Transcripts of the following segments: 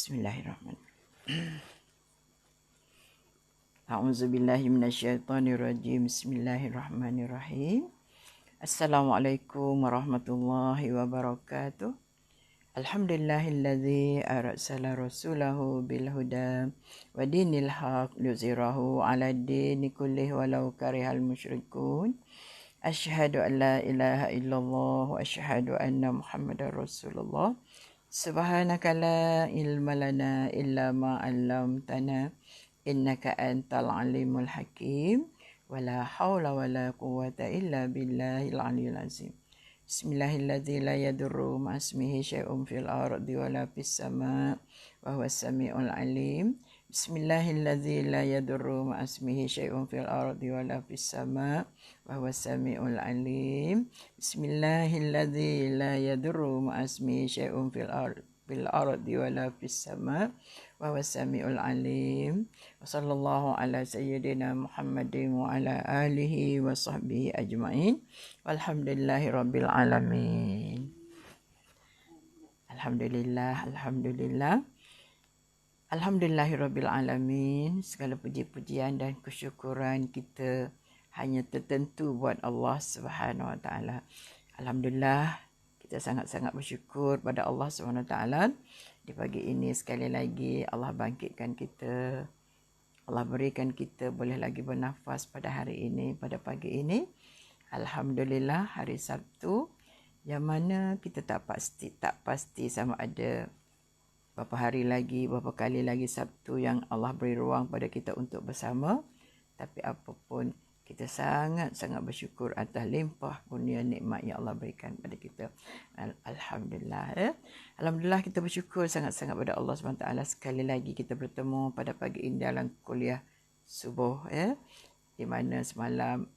Bismillahirrahmanirrahim. A'udzubillahi minasyaitonirrajim. Bismillahirrahmanirrahim. Assalamualaikum warahmatullahi wabarakatuh. Alhamdulillahilladzi arsala rasulahu bil huda wa dinil haq liyuzhirahu 'alad dini kullih walau karihal musyrikun. Asyhadu an la ilaha illallah wa asyhadu anna Muhammadar Rasulullah. Subhanaka la ilma lana illa ma 'allamtana innaka antal alimul hakim. Wala haula wala quwwata illa billahil aliyyil azim. Bismillahilladzi la yadurru ma'asmihi syai'un fil ardi wala fis sama' wa huwas samiul alim. Bismillahilladzi la yadurru ma'asmihi syai'un fil ardi wala fis sama' wa huwas samiul alim. Bismillahilladzi la yadurru ma'asmihi syai'un fil ardi wala fis sama' wa huwas samiul alim. Wa sallallahu ala sayyidina Muhammadin wa ala alihi wa sahbihi ajma'in. Walhamdulillahi rabbil alamin. Alhamdulillah. Alhamdulillahi rabbil alamin. Segala puji-pujian dan kesyukuran kita hanya tertentu buat Allah Subhanahu wa taala. Alhamdulillah, kita sangat-sangat bersyukur pada Allah Subhanahu wa taala. Di pagi ini sekali lagi Allah bangkitkan kita. Allah berikan kita boleh lagi bernafas pada hari ini, pada pagi ini. Alhamdulillah, hari Sabtu yang mana kita tak pasti sama ada berapa hari lagi, berapa kali lagi Sabtu yang Allah beri ruang pada kita untuk bersama. Tapi apapun, kita sangat-sangat bersyukur atas limpah kurnia nikmat yang Allah berikan pada kita. Alhamdulillah. Alhamdulillah, kita bersyukur sangat-sangat pada Allah SWT. Sekali lagi kita bertemu pada pagi ini dalam kuliah subuh, di mana semalam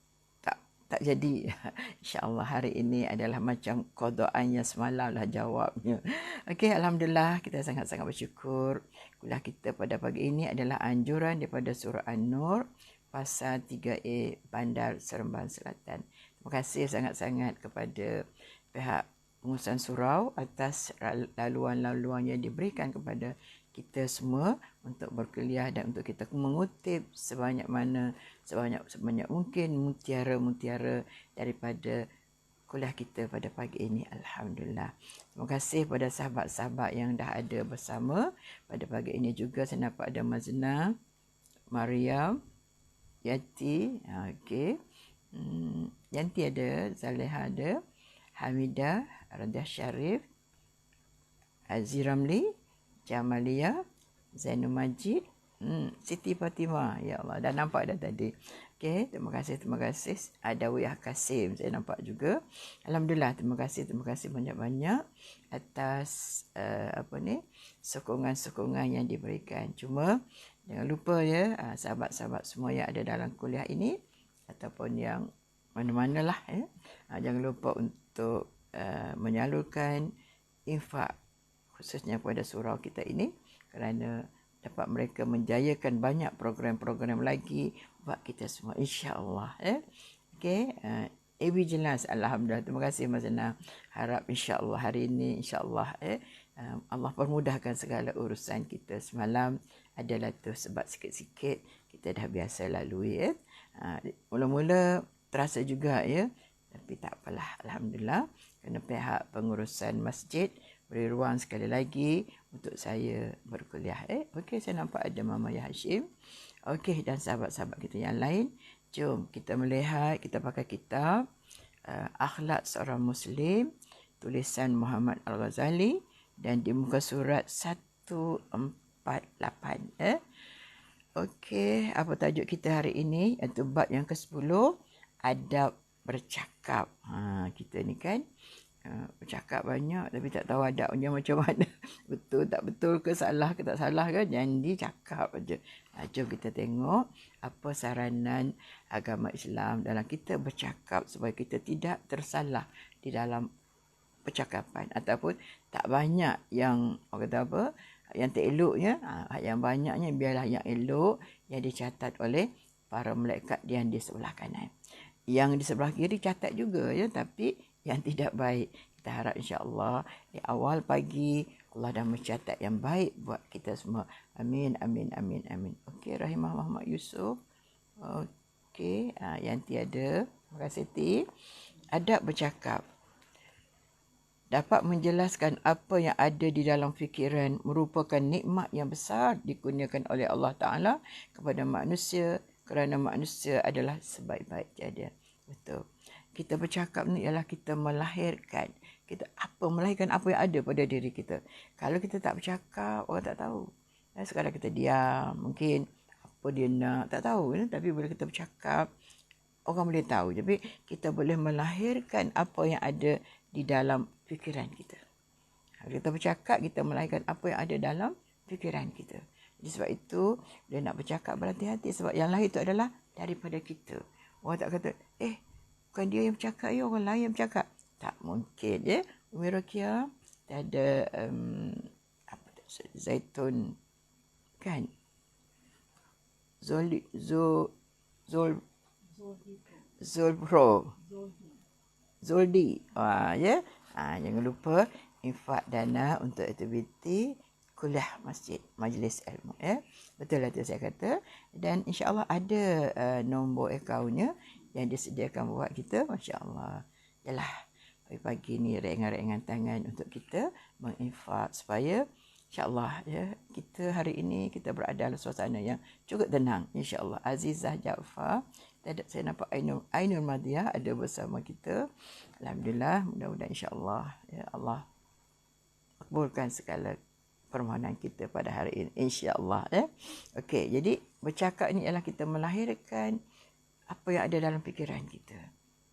tak jadi. InsyaAllah hari ini adalah macam qada'annya semalam lah jawabnya. Okey, Alhamdulillah, kita sangat-sangat bersyukur. Kuliah kita pada pagi ini adalah anjuran daripada surah An-Nur, Pasal 3A, Bandar Seremban Selatan. Terima kasih sangat-sangat kepada pihak pengurusan surau atas laluan-laluan yang diberikan kepada kita semua untuk berkuliah dan untuk kita mengutip sebanyak mungkin mutiara-mutiara daripada kuliah kita pada pagi ini. Alhamdulillah. Terima kasih pada sahabat-sahabat yang dah ada bersama pada pagi ini juga. Saya nampak ada Mazna, Mariam, Yati, okey. Yanti ada, Zaleha ada, Hamidah, Radia Syarif, Aziramli, Jamalia, Zainul Majid, Siti Fatimah. Ya Allah, dah nampak dah tadi. Okey, terima kasih. Ada Wiyah Kasim, saya nampak juga. Alhamdulillah, terima kasih banyak-banyak atas sokongan-sokongan yang diberikan. Cuma jangan lupa sahabat-sahabat semua yang ada dalam kuliah ini ataupun yang mana-manalah, jangan lupa untuk menyalurkan infak khususnya pada surau kita ini kerana dapat mereka menjayakan banyak program-program lagi buat kita semua, insya-Allah. Okey, jelas. Alhamdulillah, terima kasih Mas Ana. Harap insya-Allah hari ini insya-Allah Allah permudahkan segala urusan kita. Semalam adalah tu sebab sikit-sikit kita dah biasa lalui. Mula-mula terasa juga tapi tak apalah. Alhamdulillah, kerana pihak pengurusan masjid beri ruang sekali lagi untuk saya berkuliah. Okey, saya nampak ada Mama Hashim. Okey, dan sahabat-sahabat kita yang lain. Jom kita melihat, kita pakai kitab Akhlak Seorang Muslim, tulisan Muhammad Al-Ghazali, dan di muka surat 148. Okey, apa tajuk kita hari ini? Iaitu bab yang ke-10, adab bercakap. Kita ni kan bercakap banyak tapi tak tahu adabnya macam mana. Betul tak betul ke, salah ke tak salah ke, jadi cakap aja. Jom kita tengok apa saranan agama Islam dalam kita bercakap supaya kita tidak tersalah di dalam percakapan ataupun tak banyak yang yang tak eloknya, yang banyaknya biarlah yang elok yang dicatat oleh para malaikat yang di sebelah kanan. Yang di sebelah kiri catat juga tapi yang tidak baik. Kita harap insya-Allah di awal pagi Allah dah mencatat yang baik buat kita semua. Amin, amin, amin, amin. Okey, Rahimah Muhammad Yusof. Okey, yang tiada. Terima kasih, Ti. Adab bercakap. Dapat menjelaskan apa yang ada di dalam fikiran merupakan nikmat yang besar dikurniakan oleh Allah Ta'ala kepada manusia kerana manusia adalah sebaik-baik jadian. Betul. Kita bercakap ni ialah kita melahirkan. Melahirkan apa yang ada pada diri kita. Kalau kita tak bercakap, orang tak tahu. Sekarang kita diam, mungkin apa dia nak, tak tahu. Tapi bila kita bercakap, orang boleh tahu. Jadi kita boleh melahirkan apa yang ada di dalam fikiran kita. Kalau kita bercakap, kita melahirkan apa yang ada dalam fikiran kita. Jadi sebab itu, dia nak bercakap berhati-hati. Sebab yang lahir itu adalah daripada kita. Orang tak kata, bukan dia yang bercakap, orang lain yang bercakap. Tak mungkin. Umi Rokia, ada Zaitun, kan? Zoldi. Jangan lupa infak dana untuk aktiviti kuliah masjid, majlis ilmu. Betul lah tu saya kata. Dan insya-Allah ada nombor akaunnya yang disediakan buat kita. Masya-Allah. Yalah, pagi-pagi ni ringan-ringan tangan untuk kita menginfak supaya insya-Allah kita hari ini kita berada dalam suasana yang cukup tenang insya-Allah. Azizah Jaafar, saya nampak Ainul Madiyah ada bersama kita. Alhamdulillah, mudah-mudahan insya-Allah Allah kabulkan segala permohonan kita pada hari ini insya-Allah. Okey, jadi bercakap ni ialah kita melahirkan apa yang ada dalam fikiran kita.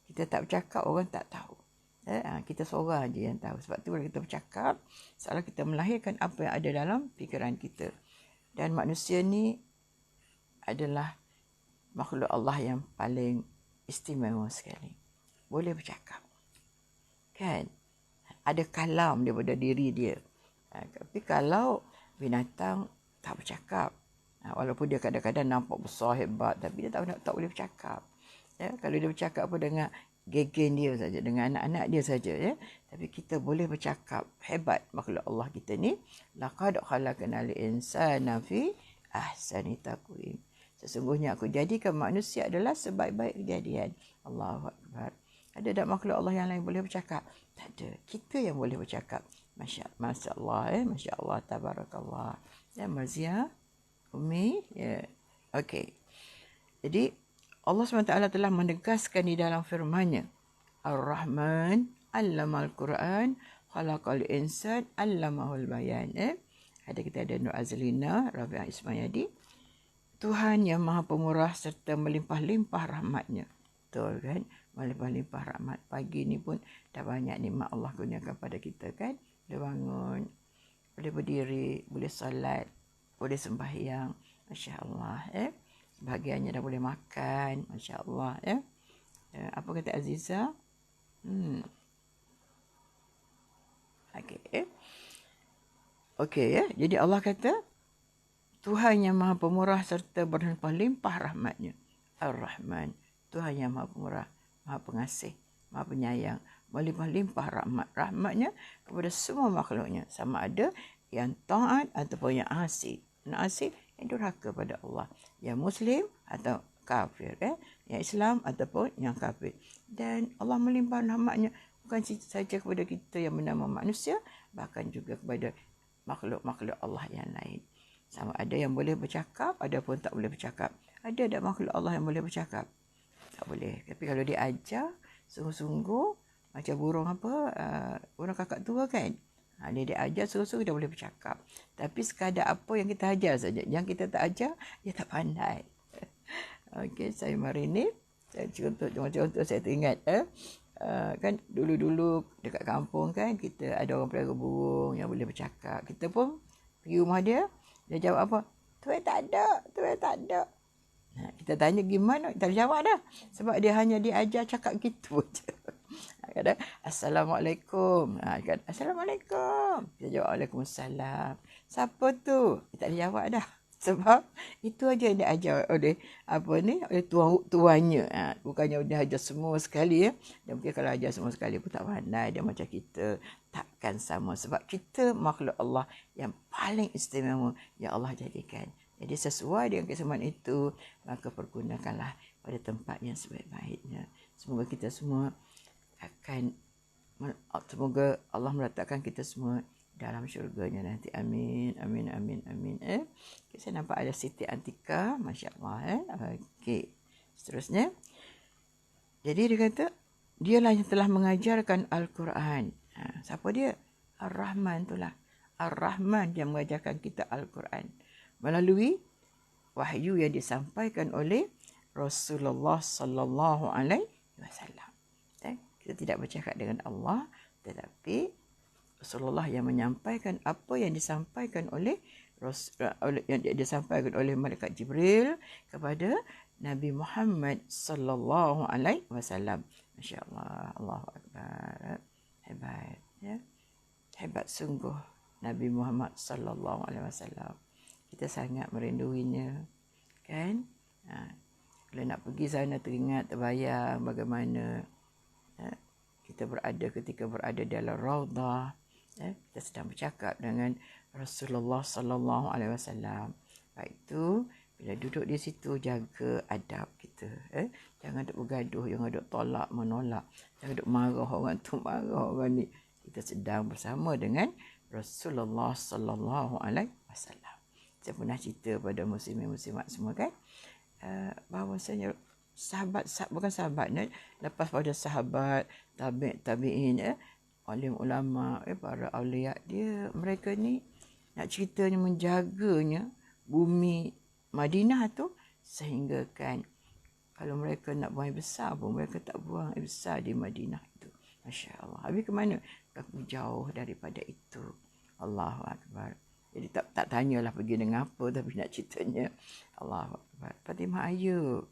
Kita tak bercakap, orang tak tahu. Kita seorang je yang tahu. Sebab tu bila kita bercakap, seolah kita melahirkan apa yang ada dalam fikiran kita. Dan manusia ni adalah makhluk Allah yang paling istimewa sekali. Boleh bercakap. Kan? Ada kalam daripada diri dia. Tapi kalau binatang tak bercakap, walaupun dia kadang-kadang nampak besar, hebat, tapi dia tak boleh bercakap. Kalau dia bercakap apa dengan gegen dia saja, dengan anak-anak dia saja. Tapi kita boleh bercakap. Hebat makhluk Allah kita ni. Laqad khalaqnal insana fi ahsani taqwim. Sesungguhnya aku jadikan manusia adalah sebaik-baik kejadian. Allahu Akbar. Ada tak makhluk Allah yang lain boleh bercakap? Tak ada. Kita yang boleh bercakap. Masya Allah. Masya Allah. Tabarakallah. Marzia. Umi. Okey. Jadi Allah SWT telah menegaskan di dalam firman-Nya, Ar-Rahman, Allamal Quran, Khalaqal Insan, Allamahul Bayan. Kita ada Nur Azlina, Rabi'ah Ismayadi. Tuhan yang Maha Pemurah serta melimpah-limpah rahmat-Nya. Betul kan? Melimpah-limpah rahmat. Pagi ni pun dah banyak nikmat Allah kurniakan pada kita kan? Boleh bangun, boleh berdiri, boleh solat, boleh sembahyang. Masya Allah. Bahagiannya dah boleh makan. Masya Allah. Apa kata Aziza? Okey. Jadi Allah kata, Tuhan yang Maha Pemurah serta berlimpah-limpah rahmat-Nya. Ar-Rahman. Tuhan yang Maha Pemurah, Maha Pengasih, Maha Penyayang, melimpah-limpah rahmat-Nya kepada semua makhluknya. Sama ada yang taat ataupun yang asik. Yang asik, yang durhaka pada Allah. Yang Muslim atau kafir. Yang Islam ataupun yang kafir. Dan Allah melimpah rahmat-Nya bukan saja kepada kita yang bernama manusia, bahkan juga kepada makhluk-makhluk Allah yang lain. Sama ada yang boleh bercakap, ada pun tak boleh bercakap. Ada tak makhluk Allah yang boleh bercakap? Tak boleh. Tapi kalau dia ajar sungguh-sungguh, macam burung burung kakak tua kan? Dia ajar sungguh-sungguh dia boleh bercakap. Tapi sekadar apa yang kita ajar saja. Yang kita tak ajar, dia tak pandai. Okey, saya mari ni. Contoh saya teringat. Kan dulu-dulu dekat kampung kan, kita ada orang pelihara burung yang boleh bercakap. Kita pun pergi rumah dia, dia jawab apa? Tuan tak ada. Kita tanya gimana, kita jawab dah. Sebab dia hanya diajar cakap gitu je. Kata, Assalamualaikum. Assalamualaikum. Kita jawab, Waalaikumsalam. Siapa tu? Kita tak jawab dah. Sebab itu aja yang diajar oleh oleh tuannya. Bukannya dia ajar semua sekali ya. Dan mungkin kalau ajar semua sekali pun tak pandai dia macam kita. Takkan sama. Sebab kita makhluk Allah yang paling istimewa yang Allah jadikan. Jadi sesuai dengan kesemuan itu, maka pergunakanlah pada tempat yang sebaik-baiknya. Semoga kita semua semoga Allah meletakkan kita semua dalam syurganya nanti. Amin, amin, amin, amin. Okay, saya nampak ada Siti Antika, Masya Allah. Okey, seterusnya. Jadi dia kata, dialah yang telah mengajarkan Al-Quran. Siapa dia? Ar-Rahman itulah. Ar-Rahman yang mengajarkan kita Al-Quran melalui wahyu yang disampaikan oleh Rasulullah sallallahu alaihi wasallam. Kita tidak bercakap dengan Allah, tetapi Rasulullah yang menyampaikan apa yang disampaikan oleh malaikat Jibril kepada Nabi Muhammad sallallahu alaihi wasallam. Masya-Allah, Allahu akbar. Hebat ya. Hebat sungguh Nabi Muhammad sallallahu alaihi wasallam. Kita sangat merinduinya, kan? Kalau nak pergi sana teringat terbayang bagaimana kita ketika berada dalam raudhah, kita sedang bercakap dengan Rasulullah sallallahu alaihi wasallam. Baik itu bila duduk di situ jaga adab kita, jangan duk bergaduh, jangan duk tolak menolak, jangan duk marah orang tu marah orang ni. Kita sedang bersama dengan Rasulullah sallallahu alaihi wasallam. Saya pernah cerita pada muslimin-muslimat semua kan, bahawasanya bukan sahabat, lepas pada sahabat, tabi'in, alim ulama, para awliya, mereka ni nak ceritanya menjaganya bumi Madinah tu, sehingga kan kalau mereka nak buang air besar pun mereka tak buang air besar di Madinah itu. Masya Allah. Habis ke mana? Aku jauh daripada itu. Allahu Akbar. Jadi tak tanyalah pergi dengan apa, tapi nak ceritanya. Allahu Akbar. Fatimah Ayub,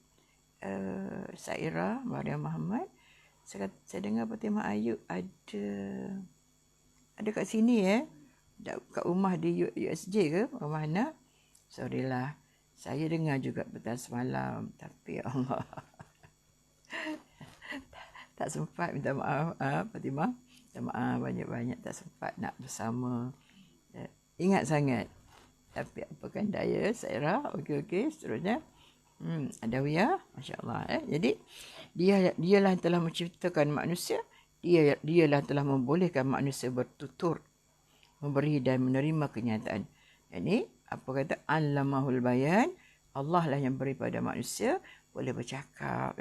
Saira Maryam Muhammad. Saya dengar Fatimah Ayub ada kat sini kat rumah di USJ ke, rumah anak. Sorry lah, saya dengar juga petang semalam, tapi Allah tak sempat. Minta maaf Fatimah, minta maaf banyak-banyak, tak sempat nak bersama. Ingat sangat, tapi apakan daya. Saira, okey, seterusnya. Adawiyah, Masya Allah. Jadi dialah telah menciptakan manusia. Dialah telah membolehkan manusia bertutur, memberi dan menerima kenyataan. Jadi apa kata Allamahul Bayan, Allah lah yang beri pada manusia boleh bercakap,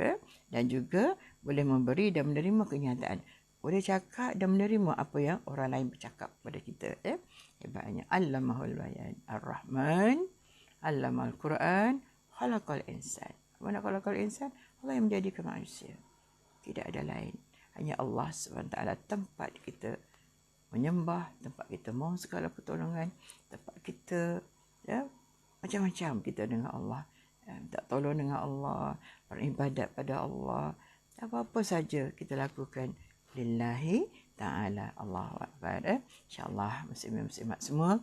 dan juga boleh memberi dan menerima kenyataan. Boleh cakap dan menerima apa yang orang lain bercakap pada kita. Hebatnya Allamahul Bayan. Ar-Rahman Allamal Quran, khalaqal insan. Mana khalaqal insan? Allah yang menjadikan manusia. Tidak ada lain. Hanya Allah SWT tempat kita menyembah, tempat kita mohon segala pertolongan, tempat kita macam-macam kita dengan Allah. Minta tolong dengan Allah, beribadat pada Allah. Apa-apa saja kita lakukan lillahi ta'ala. Allahu Akbar. InsyaAllah muslimin-muslimat semua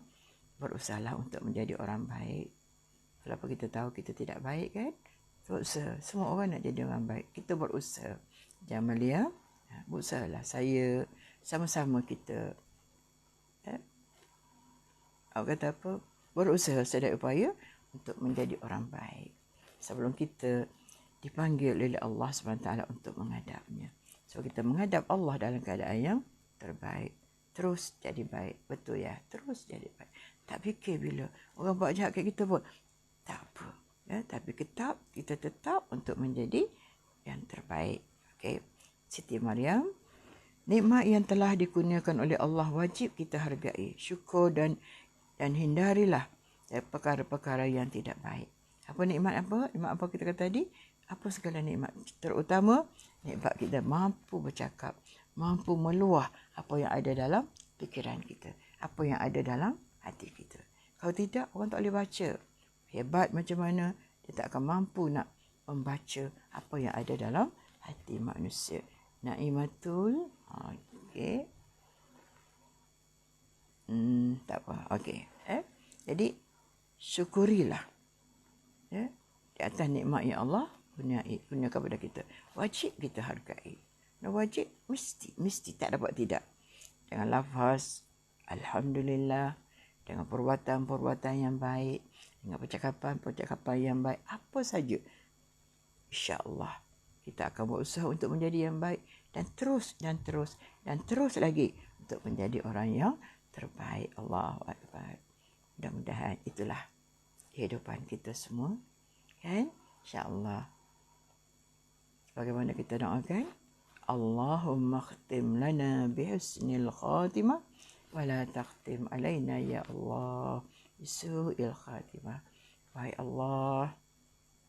berusahalah untuk menjadi orang baik. Walaupun kita tahu kita tidak baik kan, berusaha. Semua orang nak jadi orang baik. Kita berusaha. Jamalia, berusahalah. Saya, sama-sama kita kata apa, berusaha sedaya upaya untuk menjadi orang baik. Sebelum kita dipanggil oleh Allah SWT untuk menghadapnya. So kita menghadap Allah dalam keadaan yang terbaik. Terus jadi baik. Betul ya? Terus jadi baik. Tak fikir bila orang buat jahat kat kita pun tak apa. Tapi kita tetap untuk menjadi yang terbaik. Okay. Siti Maryam, nikmat yang telah dikurniakan oleh Allah wajib kita hargai, syukur dan hindarilah perkara-perkara yang tidak baik. Apa nikmat apa? Nikmat apa kita kata tadi? Apa segala nikmat? Terutama nikmat kita mampu bercakap, mampu meluah apa yang ada dalam fikiran kita, apa yang ada dalam hati kita. Kalau tidak, orang tak boleh baca. Hebat macam mana, dia tak akan mampu nak membaca apa yang ada dalam hati manusia. Naimatul, okey. Tak apa, okey. Jadi syukurilah. Ya, di atas nikmat yang Allah kurniakan kepada kita. Wajib kita hargai. Dan wajib mesti tak dapat tidak. Dengan lafaz alhamdulillah, dengan perbuatan-perbuatan yang baik, dengan percakapan-percakapan yang baik, apa saja. InsyaAllah kita akan berusaha untuk menjadi yang baik dan terus lagi untuk menjadi orang yang terbaik. Allahu Akbar. Mudah-mudahan itulah kehidupan kita semua, kan? InsyaAllah. Bagaimana kita doakan? Allahumma khtim lana bihusnil khatimah wa la takhtim alaina ya Allah bisu'il khatimah. Wahai Allah,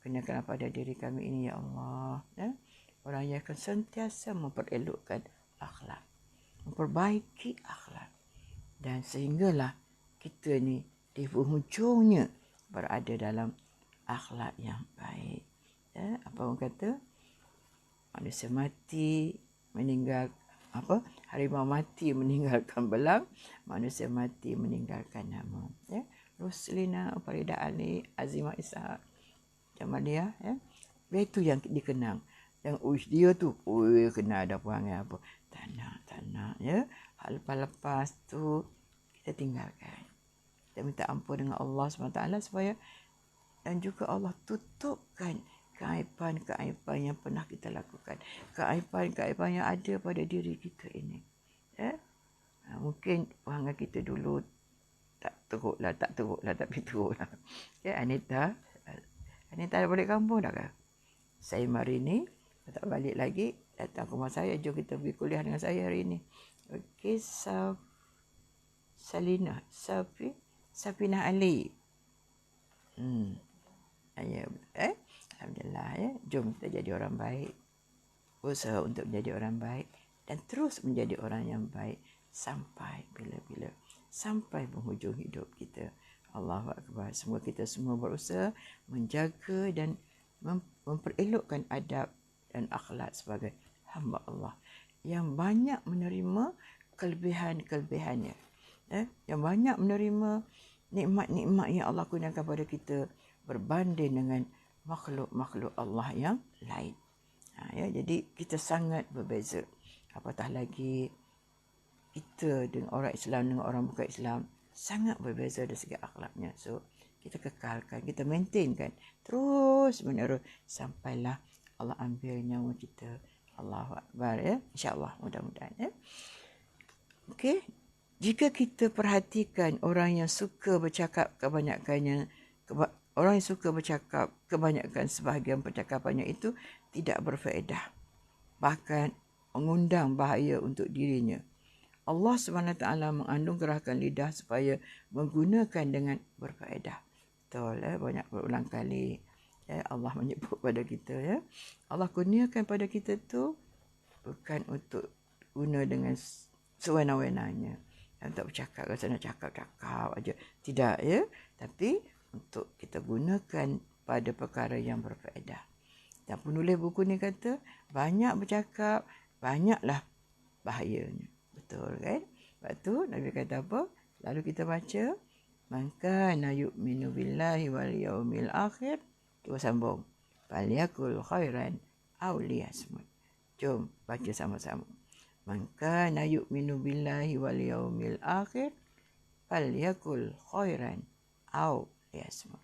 kenakan pada diri kami ini ya Allah, ya? Orang yang akan sentiasa memperelokkan akhlak, memperbaiki akhlak, dan sehinggalah kita ni di hujungnya berada dalam akhlak yang baik. Ya, apa orang kata? Manusia mati meninggal harimau mati meninggalkan belang, manusia mati meninggalkan nama. Ya, Ruslina, Farida Ali, Azimah Ishaq, Jamalia, ya. Itu yang dikenang. Yang dia tu, kena ada perangai apa. Tak nak, ya. Lepas tu kita tinggalkan. Kita minta ampun dengan Allah SWT supaya, dan juga Allah tutupkan keaiban-keaiban yang pernah kita lakukan. Keaiban-keaiban yang ada pada diri kita ini. Ya? Mungkin perangai kita dulu tak teruk lah, tapi teruk lah. Ya, Anita dah balik kampung dah ke? Saya hari ni tak balik lagi, datang ke rumah saya. Jom kita pergi kuliah dengan saya hari ni. Okey, Sapinah Ali. Alhamdulillah, ya. Jom kita jadi orang baik. Usaha untuk menjadi orang baik dan terus menjadi orang yang baik sampai bila-bila, sampai penghujung hidup kita. Allahu Akbar. Semoga kita semua berusaha menjaga dan memperelokkan adab dan akhlak sebagai hamba Allah yang banyak menerima kelebihan-kelebihannya, yang banyak menerima nikmat-nikmat yang Allah kurniakan kepada kita berbanding dengan makhluk-makhluk Allah yang lain. Jadi kita sangat berbeza. Apatah lagi kita dengan orang Islam dengan orang bukan Islam sangat berbeza dari segi akhlaknya. So kita kekalkan, kita maintainkan terus menerus sampailah Allah ambil nyawa kita. Allahu Akbar, ya. InsyaAllah, mudah-mudahan, ya. Okey. Jika kita perhatikan orang yang suka bercakap kebanyakan sebahagian percakapannya itu tidak berfaedah, bahkan mengundang bahaya untuk dirinya. Allah SWT menganugerahkan lidah supaya menggunakan dengan berfaedah. Betul, ya? Banyak berulang kali, ya, Allah menyebut pada kita, ya. Allah kurniakan pada kita tu bukan untuk guna dengan sewenang-wenangnya, untuk bercakap, rasa nak cakap aja. Tidak, ya. Tapi untuk kita gunakan pada perkara yang berfaedah. Dan penulis buku ni kata, banyak bercakap, banyaklah bahayanya. Betul, kan? Sebab tu Nabi kata apa? Lalu kita baca, man kana yu'minu billahi wal yaumil akhir. Kita sambung, falyakul khairan aw liyasmut. Jom baca sama-sama. Man kana yu'minu billahi wal yaumil akhir, falyakul khairan aw liyasmut.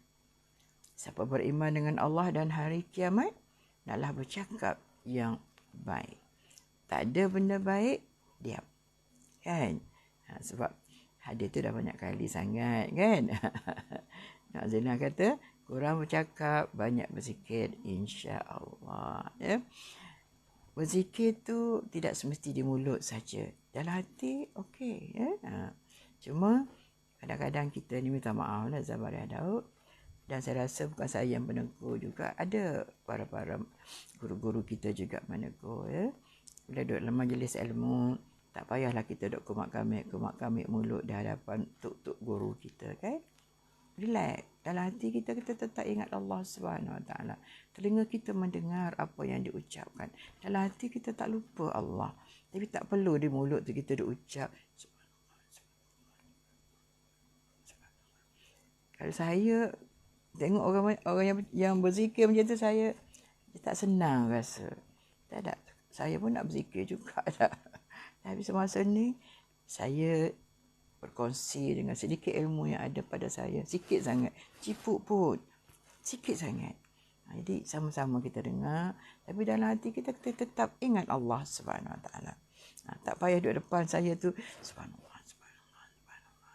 Siapa beriman dengan Allah dan hari kiamat, hendaklah bercakap yang baik. Tak ada benda baik, diam. Kan? Sebab hadis tu dah banyak kali sangat, kan? Nak Zainal kata, kurang bercakap, banyak berzikir, insya-Allah, ya. Berzikir tu tidak semesti di mulut saja. Dalam hati, okey, ya. Cuma kadang-kadang kita ni minta maaf lah Zabaria Daud. Dan saya rasa bukan saya yang menegur juga. Ada para guru-guru kita juga menegur, ya. Bila duduk dalam majlis ilmu, tak payahlah kita duduk kumak-kamik mulut di hadapan tuk-tuk guru kita, kan? Relax. Dalam hati kita tetap ingat Allah SWT. Telinga kita mendengar apa yang diucapkan. Dalam hati kita tak lupa Allah. Tapi tak perlu di mulut tu kita duk ucap. Kalau saya tengok orang yang berzikir macam tu, saya tak senang rasa. Tak ada. Saya pun nak berzikir juga tak. Tapi semasa ni saya berkongsi dengan sedikit ilmu yang ada pada saya. Sikit sangat. Ciput pun. Sikit sangat. Jadi sama-sama kita dengar. Tapi dalam hati kita tetap ingat Allah Subhanahu Wa Taala. Tak payah duduk depan saya tu subhanallah, subhanallah, subhanallah.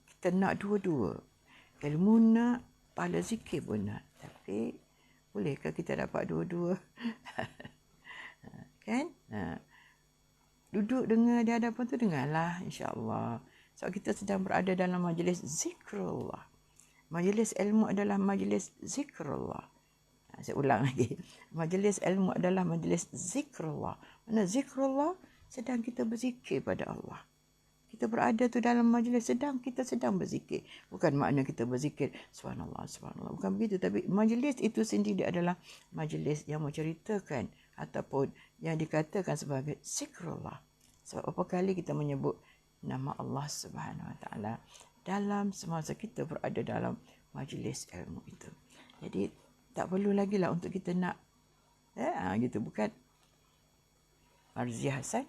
Kita nak dua-dua. Ilmu nak, pahala zikir pun nak. Tapi bolehkah kita dapat dua-dua? Kan? Duduk dengar di hadapan tu, dengarlah insya-Allah. Sebab kita sedang berada dalam majlis zikrullah. Majlis ilmu adalah majlis zikrullah. Saya ulang lagi. Majlis ilmu adalah majlis zikrullah. Mana zikrullah? Sedang kita berzikir pada Allah. Kita berada tu dalam majlis kita sedang berzikir. Bukan makna kita berzikir subhanallah, subhanallah. Bukan begitu. Tapi majlis itu sendiri adalah majlis yang menceritakan ataupun yang dikatakan sebagai zikrullah. Sebab berapa kali kita menyebut nama Allah Subhanahu Wa Taala dalam semasa kita berada dalam majlis ilmu itu. Jadi tak perlu lagi lah untuk kita nak gitu. Bukan Marziah Hasan,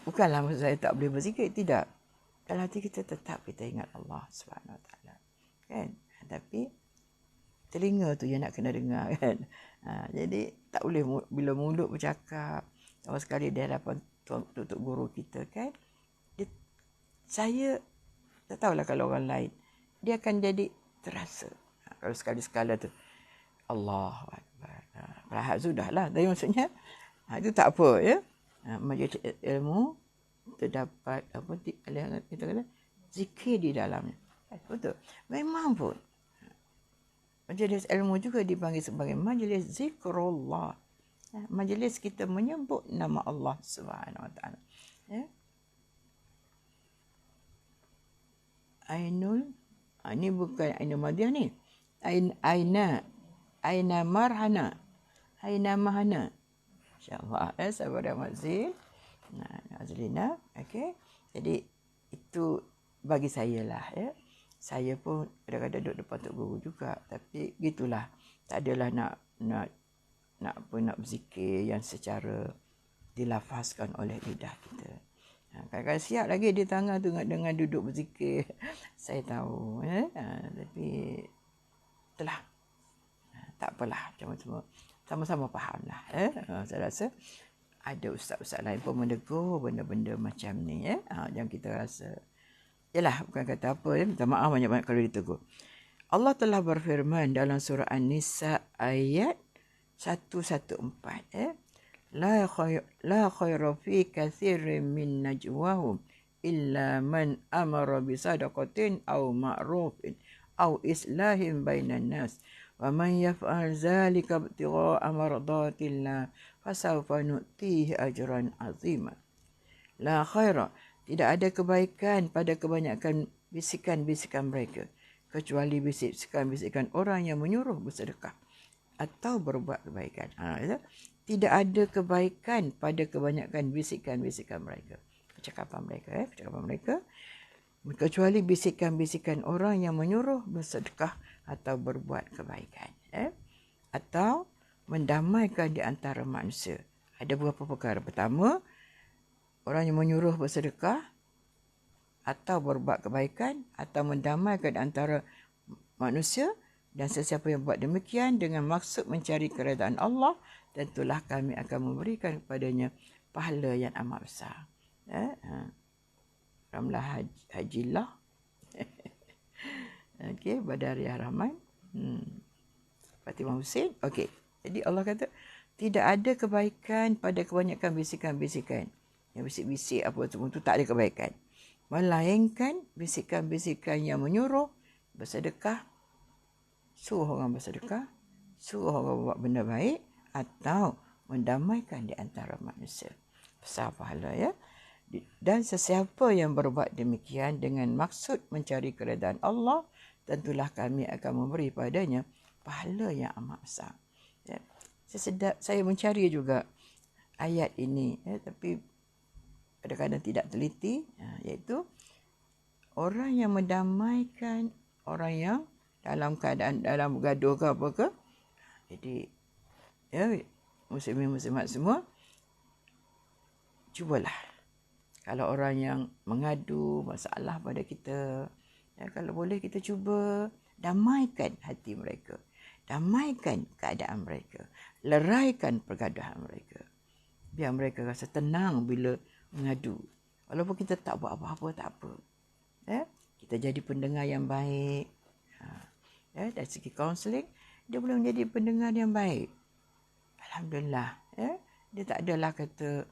bukanlah maksud saya tak boleh berzikir, tidak. Dalam hati kita tetap kita ingat Allah Subhanahu Wa Taala, kan? Tapi telinga tu yang nak kena dengar, kan? Jadi tak boleh bila mulut bercakap sama sekali di hadapan tuan guru kita, kan? Saya tak tahulah kalau orang lain, dia akan jadi terasa. Kalau sekali-sekala tu Allahu Akbar, perlahan sudahlah. Tapi maksudnya itu tak apa, ya. Majlis ilmu terdapat apa kita kata zikir di dalamnya. Betul. Memang pun majlis ilmu juga dipanggil sebagai majlis zikrullah. Majlis kita menyebut nama Allah Subhanahu Wa Taala. Ya. Ainul, ini bukan Ainul Madiah ni. Aina marhana. Aina mahana. InsyaAllah. Sahabat Mazil. Azlina. Okay. Jadi itu bagi saya lah. Ya. Saya pun kadang-kadang duduk depan Tok Guru juga. Tapi gitulah. Tak adalah nak berzikir yang secara dilafazkan oleh lidah kita. Kadang-kadang siap lagi di tangan tu dengan duduk berzikir. Saya tahu. Ya. Tapi itulah. Tak apalah. Cuma sama-sama faham lah. Saya rasa ada ustaz-ustaz lain pun menegur benda-benda macam ni. Yang kita rasa. Yalah, bukan kata apa. Minta maaf banyak-banyak kalau ditegur. Allah telah berfirman dalam surah An-Nisa ayat 114. La khaira fi kathirin min najwahum illa man amara bi sadaqatin aw ma'rufin aw islahin bainan nas. وَمَنْ يَفْعَلْ ذَلِكَ ابْتِغَاءَ مَرْضَاتِ اللَّهِ فَسَوْفَ نُؤْتِيهِ أَجْرًا عَظِيمًا. La khaira, tidak ada kebaikan pada kebanyakan bisikan-bisikan mereka, kecuali bisikan-bisikan orang yang menyuruh bersedekah atau berbuat kebaikan. Tidak ada kebaikan pada kebanyakan bisikan-bisikan mereka, percakapan mereka, kecuali bisikan-bisikan orang yang menyuruh bersedekah atau berbuat kebaikan, atau mendamaikan di antara manusia. Ada beberapa perkara. Pertama, orang yang menyuruh bersedekah atau berbuat kebaikan atau mendamaikan di antara manusia, dan sesiapa yang buat demikian dengan maksud mencari keredaan Allah, tentulah kami akan memberikan kepadanya pahala yang amat besar. Ramlah Hajilah. Okey, Badariah Rahman. Fatimah Hussein. Okey. Jadi Allah kata, tidak ada kebaikan pada kebanyakan bisikan-bisikan. Yang bisik-bisik apa semua itu tak ada kebaikan. Melainkan bisikan-bisikan yang menyuruh bersedekah, suruh orang bersedekah, suruh orang buat benda baik, atau mendamaikan di antara manusia. Besar pahala, ya. Dan sesiapa yang berbuat demikian dengan maksud mencari keredaan Allah, tentulah kami akan memberi padanya pahala yang amat besar. Ya. Saya mencari juga ayat ini, tapi kadang-kadang tidak teliti, iaitu orang yang mendamaikan orang yang dalam keadaan dalam bergaduh ke apa ke. Jadi ya, muslimin-muslimat semua, cubalah. Kalau orang yang mengadu masalah pada kita, ya, kalau boleh kita cuba damaikan hati mereka. Damaikan keadaan mereka. Leraikan pergaduhan mereka. Biar mereka rasa tenang bila mengadu. Walaupun kita tak buat apa-apa, tak apa. Ya? Kita jadi pendengar yang baik. Ya, dari segi kaunseling, dia boleh menjadi pendengar yang baik. Alhamdulillah. Ya? Dia tak adalah kata,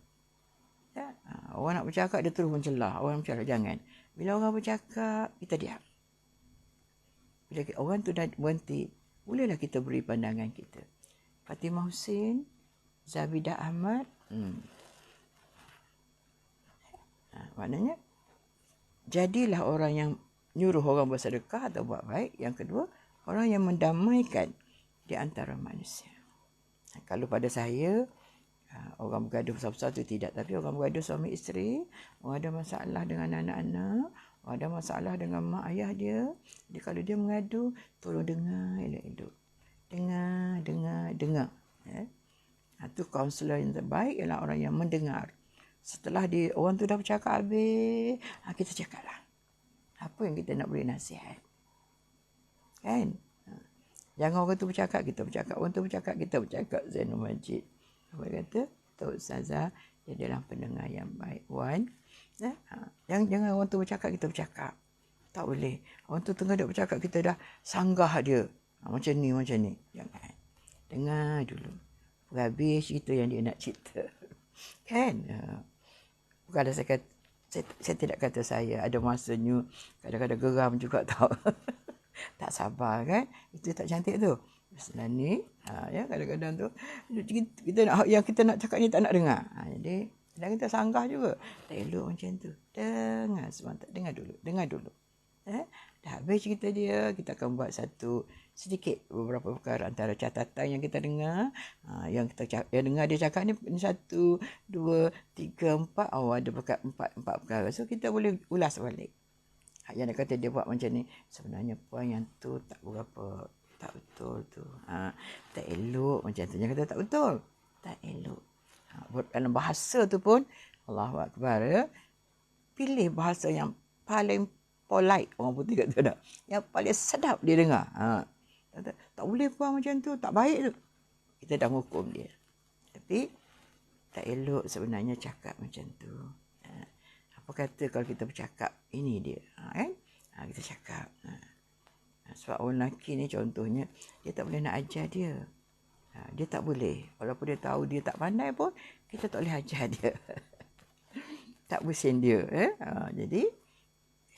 ya, orang nak bercakap, dia terus mencelah. Orang bercakap, jangan. Bila orang bercakap, kita diam. Bila orang tu dah berhenti, bolehlah kita beri pandangan kita. Fatimah Hussein, Zabidah Ahmad. Maknanya, jadilah orang yang nyuruh orang bersedekah atau buat baik. Yang kedua, orang yang mendamaikan di antara manusia. Kalau pada saya, orang bergaduh besar-besar tu tidak. Tapi orang bergaduh suami isteri, orang ada masalah dengan anak-anak, orang ada masalah dengan mak ayah dia. Jadi kalau dia mengadu, tolong dengar elok-elok. Dengar. Ya. Itu kaunselor yang terbaik ialah orang yang mendengar. Setelah orang tu dah bercakap habis, kita cakaplah. Apa yang kita nak beri nasihat. Kan? Jangan orang tu bercakap, kita bercakap. Orang tu bercakap, kita bercakap. Zainul Majid. Apa kata? Tok Ustazah, dia adalah pendengar yang baik. Wan. Jangan orang tu bercakap, kita bercakap. Tak boleh. Orang tu tengah duk bercakap, kita dah sanggah dia. Macam ni. Jangan. Dengar dulu. Habis cerita yang dia nak cerita. Kan? Bukanlah saya kata, saya tidak kata saya ada masanya kadang-kadang geram juga tau. Tak sabar kan? Itu tak cantik tu. Sebenarnya ni, ya, kadang-kadang tu kita nak, yang kita nak cakap ni tak nak dengar. Jadi kadang kita sanggah juga. Tak elok macam tu. Dengar sebentar. Dengar dulu. Dah habis cerita dia, kita akan buat sedikit beberapa perkara antara catatan yang kita dengar. Yang dengar dia cakap ni 1, 2, 3, 4. Ada empat perkara. So kita boleh ulas balik. Yang dia kata dia buat macam ni, sebenarnya poin yang tu tak berapa, tak betul tu. Tak elok macam tu. Yang kata tak betul, tak elok. Dalam bahasa tu pun, Allahu Akbar, ya, pilih bahasa yang paling polite, orang putih kata dah, yang paling sedap dia dengar. Tak boleh buat macam tu, tak baik tu. Kita dah hukum dia. Tapi tak elok sebenarnya cakap macam tu. Apa kata kalau kita bercakap, ini dia. Kan? Kita cakap. Sebab orang lelaki ni contohnya, dia tak boleh nak ajar dia. Dia tak boleh. Walaupun dia tahu dia tak pandai pun, kita tak boleh ajar dia. Tak bersin dia. Jadi,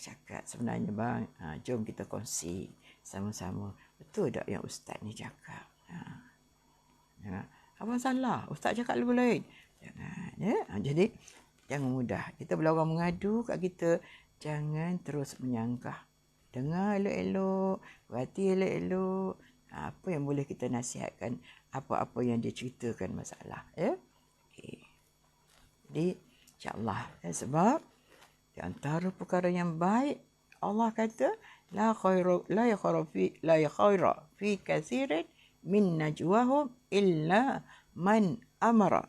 cakap sebenarnya bang, jom kita kongsi sama-sama. Betul tak yang ustaz ni cakap? Abang salah, ustaz cakap lebih lain. Jangan. Ya? Jadi, jangan mudah. Kita bila orang mengadu kat kita, jangan terus menyangkah. Dengar elok-elok, berhati elok-elok. Apa yang boleh kita nasihatkan, apa-apa yang dia ceritakan masalah. Ya? Okay. Jadi, insyaAllah. Sebab, di antara perkara yang baik, Allah kata, la khaira fi kathirin min najwahum illa man amara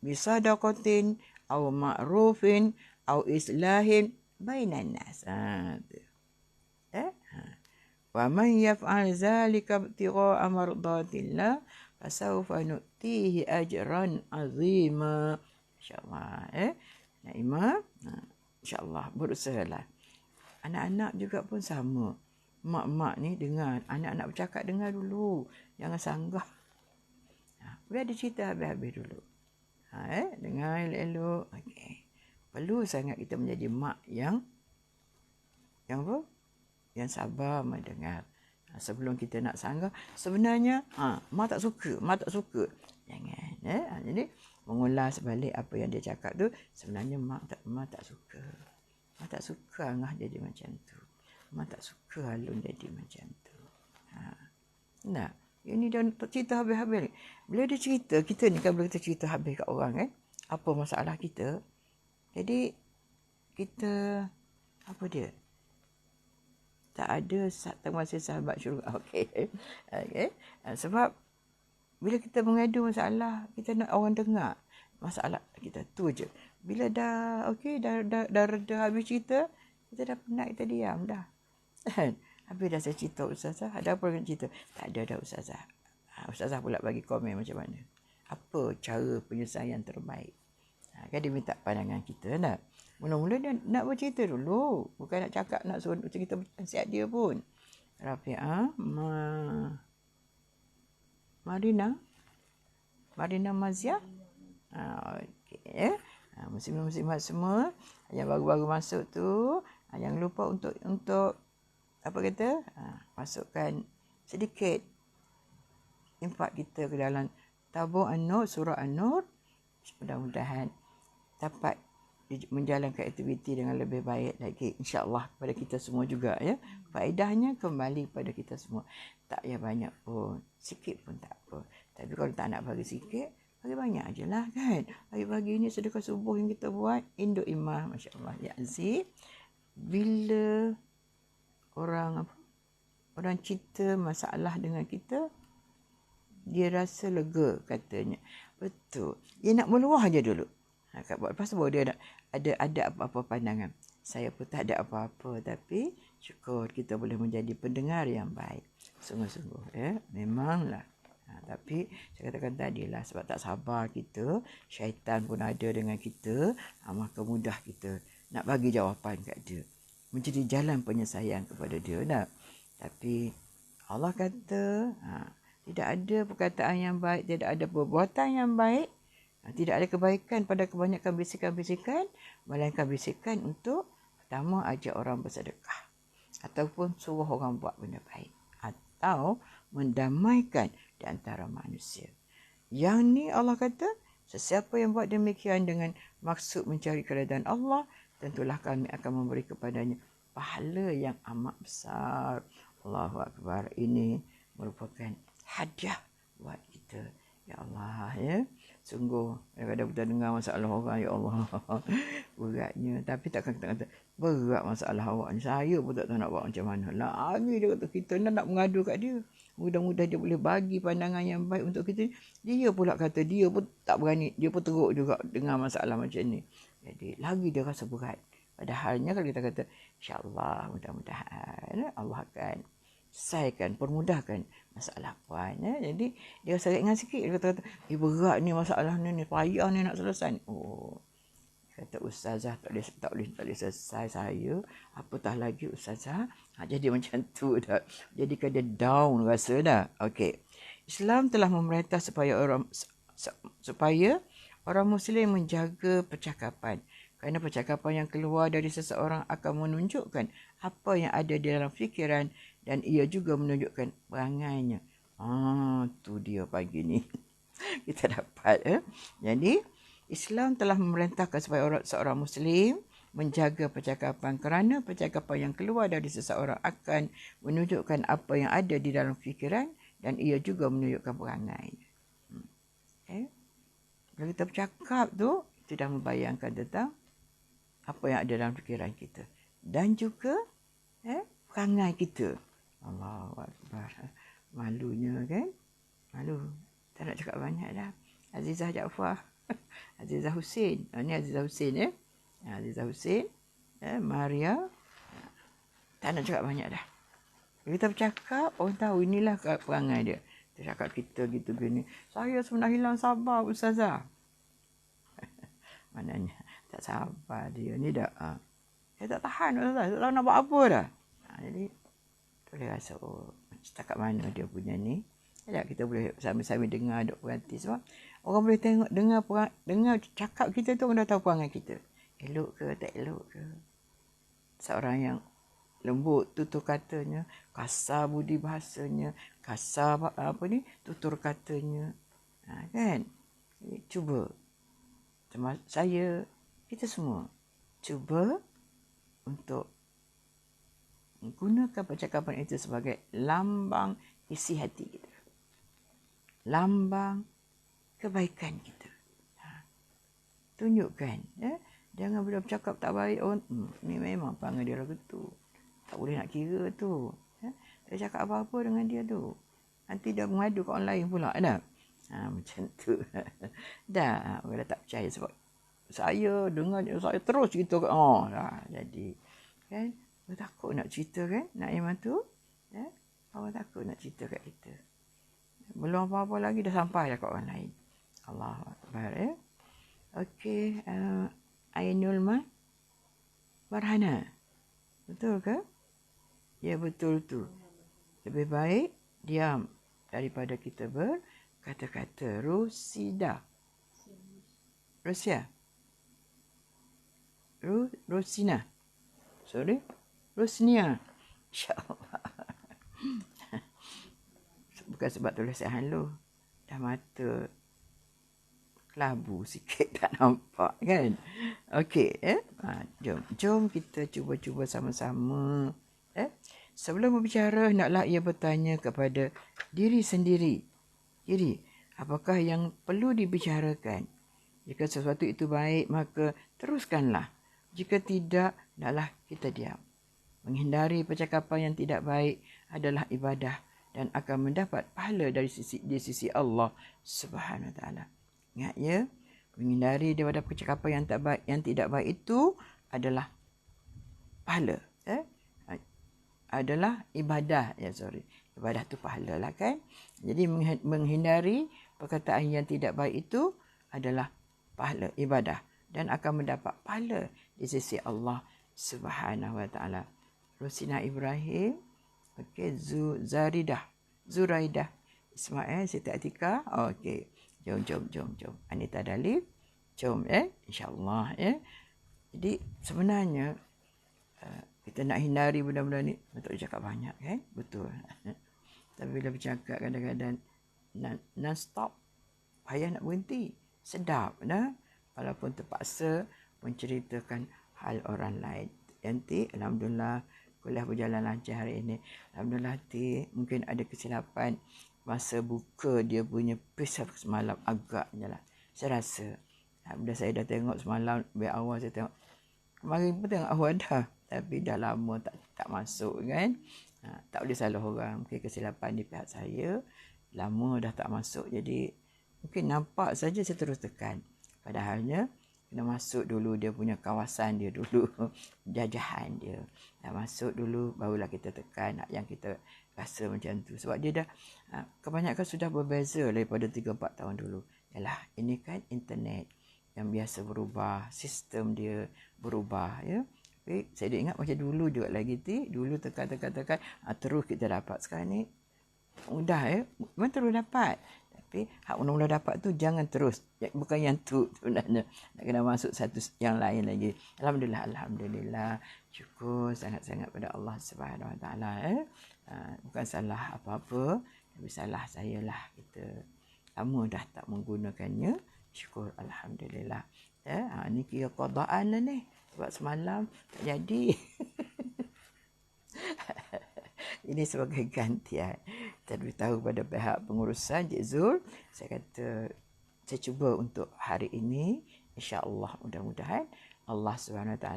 bisadaqatin aw ma'rufin aw islahin bainan nas. Wa man yaf'al zalika ibtigha'a mardatillah fasawfa nu'tihi ajran 'azima. Insya-Allah, Naimah, insya-Allah berusahalah. Anak-anak juga pun sama. Mak-mak ni dengar, anak-anak bercakap dengar dulu. Jangan sanggah. Biar dia cerita habis-habis dulu. Dengar elok-elok. Okay. Perlu sangat kita menjadi mak yang apa? Yang sabar mendengar. Sebelum kita nak sanggah, sebenarnya mak tak suka. Jangan. Jadi mengulas balik apa yang dia cakap tu, sebenarnya mak tak suka. Mak tak suka Angah jadi macam tu. Mak tak suka Alun jadi macam tu. Nah, ini dah cerita habis-habis. Bila dia cerita, kita ni kan bila kita cerita habis kat orang kan, apa masalah kita. Jadi kita apa dia? tak ada termasuk sahabat syurga. Okey. Okey. Sebab bila kita mengadu masalah, kita nak orang dengar masalah kita. Tu je. Bila dah okey, dah reda habis cerita, kita dah penat, kita diam dah. Habis dah saya cerita Ustazah, ada apa nak cerita? Tak ada dah Ustazah. Ustazah pula bagi komen macam mana. Apa cara penyelesaian terbaik? Kan dia minta pandangan kita lah. Mula-mula dia nak bercerita dulu. Bukan nak cakap, nak suruh cerita nasihat dia pun. Rafi'ah, Marina Mazia. Okey. Muslim-muslimat semua yang baru-baru masuk tu, jangan lupa untuk apa kata? Masukkan sedikit infak kita ke dalam tabung An-Nur, surah An-Nur. Mudah-mudahan dapat menjalankan aktiviti dengan lebih baik lagi, insya-Allah, kepada kita semua juga ya. Faedahnya kembali kepada kita semua. Tak payah banyak pun, sikit pun tak apa. Tapi kalau tak nak bagi sikit, bagi banyak ajalah kan. Bagi ni sedekah subuh yang kita buat, induk imah, masya-Allah ya Aziz. Bila orang cerita masalah dengan kita, dia rasa lega katanya. Betul. Dia nak meluah je dulu. Lepas tu baru dia ada apa-apa pandangan. Saya pun tak ada apa-apa, tapi syukur kita boleh menjadi pendengar yang baik. Sungguh-sungguh ya. Memanglah. Tapi saya katakan tadilah, sebab tak sabar kita, syaitan pun ada dengan kita, maka mudah kita nak bagi jawapan kat dia. Menjadi jalan penyelesaian kepada dia. Nah. Tapi Allah kata, tidak ada perkataan yang baik, tidak ada perbuatan yang baik, tidak ada kebaikan pada kebanyakan bisikan-bisikan, melainkan bisikan untuk pertama ajak orang bersedekah, ataupun suruh orang buat benda baik, atau mendamaikan di antara manusia. Yang ni Allah kata, sesiapa yang buat demikian dengan maksud mencari keredaan Allah, tentulah kami akan memberi kepadanya pahala yang amat besar. Allahu Akbar. Ini merupakan hadiah buat kita. Ya Allah ya. Sungguh kadang-kadang kita dengar masalah orang, ya Allah, beratnya. Tapi takkan kita kata berat masalah awak ni, saya pun tak tahu nak buat macam mana. Lagi dia kata kita nak mengadu kat dia. Mudah-mudahan dia boleh bagi pandangan yang baik untuk kita. Dia pula kata dia pun tak berani, dia pun teruk juga dengar masalah macam ni. Jadi lagi dia rasa berat. Padahalnya kalau kita kata insya-Allah, mudah-mudahan Allah akan selesaikan, permudahkan masalah puan ya. Jadi dia rasa ringan sikit, dia kata berat ni masalah ni payah ni nak selesai. Oh, kata ustazah tak boleh selesai saya, apatah lagi ustazah. Jadi macam tu dah. Jadi kan dia down rasa dah. Okey. Islam telah memerintah supaya orang muslim menjaga percakapan. Kerana percakapan yang keluar dari seseorang akan menunjukkan apa yang ada di dalam fikiran, dan ia juga menunjukkan perangainya. Tu dia pagi ni. Kita dapat. Jadi, Islam telah memerintahkan supaya seorang Muslim menjaga percakapan, kerana percakapan yang keluar dari seseorang akan menunjukkan apa yang ada di dalam fikiran, dan ia juga menunjukkan perangainya. Bila kita bercakap tu, kita dah membayangkan tentang apa yang ada dalam fikiran kita. Dan juga perangai kita. Allahu Akbar. Malunya kan? Malu. Tak nak cakap banyak dah. Azizah Jaafar. Azizah Hussein. Ini Azizah Hussein Azizah Hussein. Maria. Tak nak cakap banyak dah. Bila kita bercakap, orang tahu inilah perangai dia. Dia cakap kita gitu gini. Saya sebenarnya hilang sabar Ustazah. Maknanya tak sabar dia ni dah. Saya tak tahan Ustazah. Tak tahu nak buat apa dah. Jadi boleh rasa setakat mana dia punya ni. Ya, kita boleh sama-sama dengar duk peranti, sebab orang boleh tengok dengar cakap kita tu, orang dah tahu perangai kita. Elok ke tak elok ke. Seorang yang lembut tutur katanya, kasar budi bahasanya, kasar tutur katanya. Kan? Jadi, cuba kita semua cuba untuk menggunakan percakapan itu sebagai lambang isi hati kita. Lambang kebaikan kita. Tunjukkan. Jangan bila bercakap tak baik. Ni memang perangai dia lagu tu. Tak boleh nak kira tu. Dia cakap apa-apa dengan dia tu. Nanti dia mengadu kat orang lain pula dah. Macam tu. Dah, orang dah tak percaya sebab saya dengar saya terus cerita kat dah jadi. Kan? Orang takut nak cerita kan? Nak Iman tu. Orang takut nak cerita kat kita. Belum apa-apa lagi dah sampai dah kat orang lain. Allahu Akbar. Okey, Ainul Marhana. Betul ke? Ya, betul tu. Lebih baik diam daripada kita berkata-kata. Rosida. Rosia. Rosina. Sorry. Rosnia. InsyaAllah. Bukan sebab tulisan lu. Dah mata kelabu sikit tak nampak kan. Okey, jom kita cuba-cuba sama-sama. Sebelum berbicara, hendaklah ia bertanya kepada diri sendiri. Apakah yang perlu dibicarakan? Jika sesuatu itu baik, maka teruskanlah. Jika tidak, hendaklah kita diam. Menghindari percakapan yang tidak baik adalah ibadah dan akan mendapat pahala di sisi Allah Subhanahu Wa Taala. Ingat ya, menghindari daripada percakapan yang tidak baik itu adalah pahala. Adalah ibadah. Ibadah tu pahala lah kan. Jadi menghindari perkataan yang tidak baik itu adalah pahala ibadah dan akan mendapat pahala di sisi Allah Subhanahu Wa Taala. Rosina Ibrahim, okey, Zuraidah, Ismail, Siti Atika. Okey, jom. Anita Dalif, jom insya-Allah Jadi sebenarnya kita nak hindari benda-benda ni, betul cakap banyak kan? Betul. Tapi bila bercakap kadang-kadang non-stop, payah nak berhenti. Sedap dah. Walaupun terpaksa menceritakan hal orang lain. Nanti, alhamdulillah, kuliah berjalan lancar hari ini. Alhamdulillah, mungkin ada kesilapan masa buka dia punya pace semalam agaknya lah. Saya rasa. Bila saya dah tengok semalam, biar awal saya tengok. Kemarin pun tengok awal dah. Tapi dah lama tak masuk kan. Tak boleh salah orang. Mungkin kesilapan di pihak saya. Lama dah tak masuk. Jadi mungkin nampak saja saya terus tekan. Padahalnya kena masuk dulu dia punya kawasan dia dulu. Jajahan dia. Dah masuk dulu barulah kita tekan yang kita rasa macam tu. Sebab dia dah kebanyakan sudah berbeza daripada 3-4 tahun dulu. Yalah, ini kan internet yang biasa berubah. Sistem dia berubah ya. Tapi saya ingat macam dulu juga lagi dulu tekan terus kita dapat. Sekarang ni mudah memang terus dapat. Tapi hak mula-mula dapat tu jangan terus. Bukan yang tu sebenarnya. Nak kena masuk satu yang lain lagi. Alhamdulillah. Syukur sangat-sangat pada Allah Subhanahu Wa Taala. Bukan salah apa-apa, tapi salah saya lah. Kita lama dah tak menggunakannya. Syukur alhamdulillah. Ni kira qadaan lah ni. Sebab semalam tak jadi. Ini sebagai gantian. Saya beritahu kepada pihak pengurusan Cik Zul. Saya kata, saya cuba untuk hari ini. InsyaAllah mudah-mudahan Allah SWT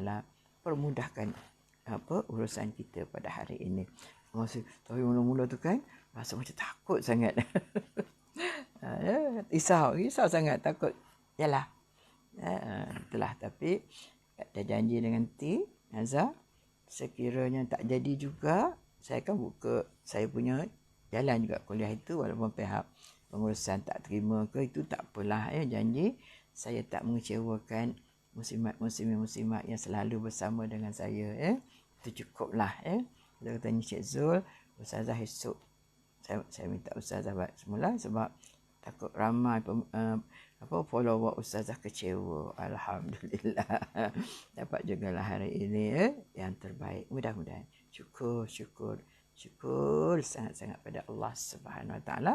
permudahkan urusan kita pada hari ini. Tapi mula-mula tu kan, rasa macam takut sangat. Risau sangat, takut. Yalah. Itulah, tapi ada janji dengan Nazar, sekiranya tak jadi juga, saya akan buka saya punya jalan juga kuliah itu, walaupun pihak pengurusan tak terima ke, itu tak apalah janji saya tak mengecewakan muslimat yang selalu bersama dengan saya itu cukuplah Dia tanya Cik Zul, Ustazah esok saya minta Ustazah buat semula sebab takut ramai follower Ustazah kecewa. Alhamdulillah. Dapat jugalah hari ini yang terbaik. Mudah-mudahan. Syukur sangat-sangat pada Allah Subhanahu Wa Taala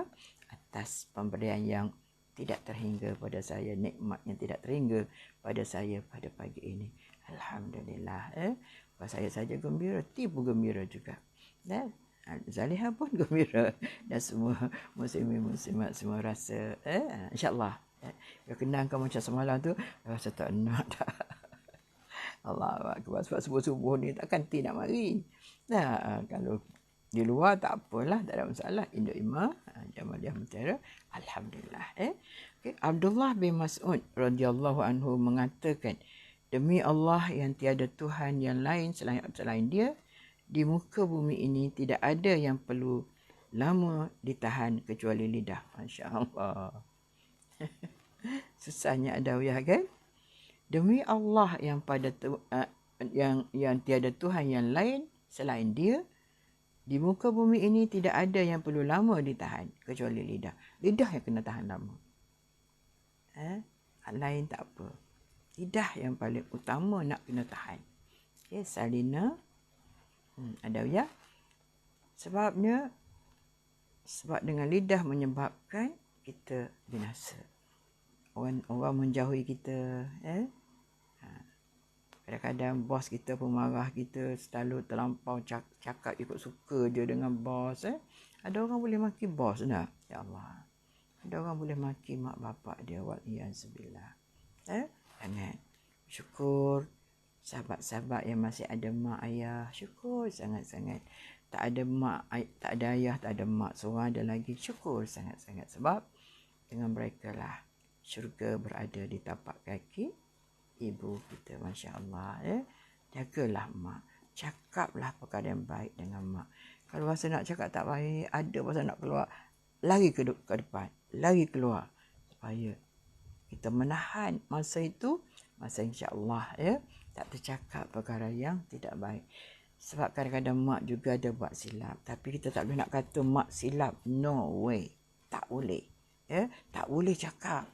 atas pemberian yang tidak terhingga pada saya, nikmat yang tidak terhingga pada saya pada pagi ini. Alhamdulillah. Bukan saya saja gembira, tipu gembira juga. Dan Zaliha pun gembira dan semua muslimat semua rasa insya-Allah. Kalau kenangkan macam semalam tu rasa tak nak dah. Allah akbar. Sebab subuh-subuh ni takkan ti nak mari. Nah, kalau di luar tak apalah, tak ada masalah. Induk Imam, Jamaliah Mutiara, alhamdulillah. Okay. Abdullah bin Mas'ud radhiyallahu anhu mengatakan, demi Allah yang tiada Tuhan yang lain selain Dia, di muka bumi ini tidak ada yang perlu lama ditahan kecuali lidah. Masya-Allah. Susahnya adawiyah kan? Demi Allah yang tiada Tuhan yang lain selain Dia, di muka bumi ini tidak ada yang perlu lama ditahan kecuali lidah. Lidah yang kena tahan lama. Lain tak apa. Lidah yang paling utama nak kena tahan. Okay, Salina. Adawiyah. Sebab dengan lidah menyebabkan kita binasa. Orang menjauhi kita. Kadang-kadang bos kita pemarah kita, selalu terlampau cakap ikut suka je dengan bos. Ada orang boleh maki bos tak? Ya Allah. Ada orang boleh maki mak bapak dia. Wal'iyazbillah. Jangan. Syukur sahabat-sahabat yang masih ada mak ayah. Syukur sangat-sangat. Tak ada mak, tak ada ayah, tak ada mak. Seorang ada lagi. Syukur sangat-sangat. Sebab dengan mereka lah syurga berada di tapak kaki ibu kita. Masya Allah. Jagalah mak. Cakaplah perkara yang baik dengan mak. Kalau rasa nak cakap tak baik, ada pasal nak keluar, lari ke depan, lari keluar, supaya kita menahan masa itu, masa insya-Allah tak tercakap perkara yang tidak baik. Sebab kadang-kadang mak juga ada buat silap, tapi kita tak boleh nak kata mak silap. No way. Tak boleh. Tak boleh cakap.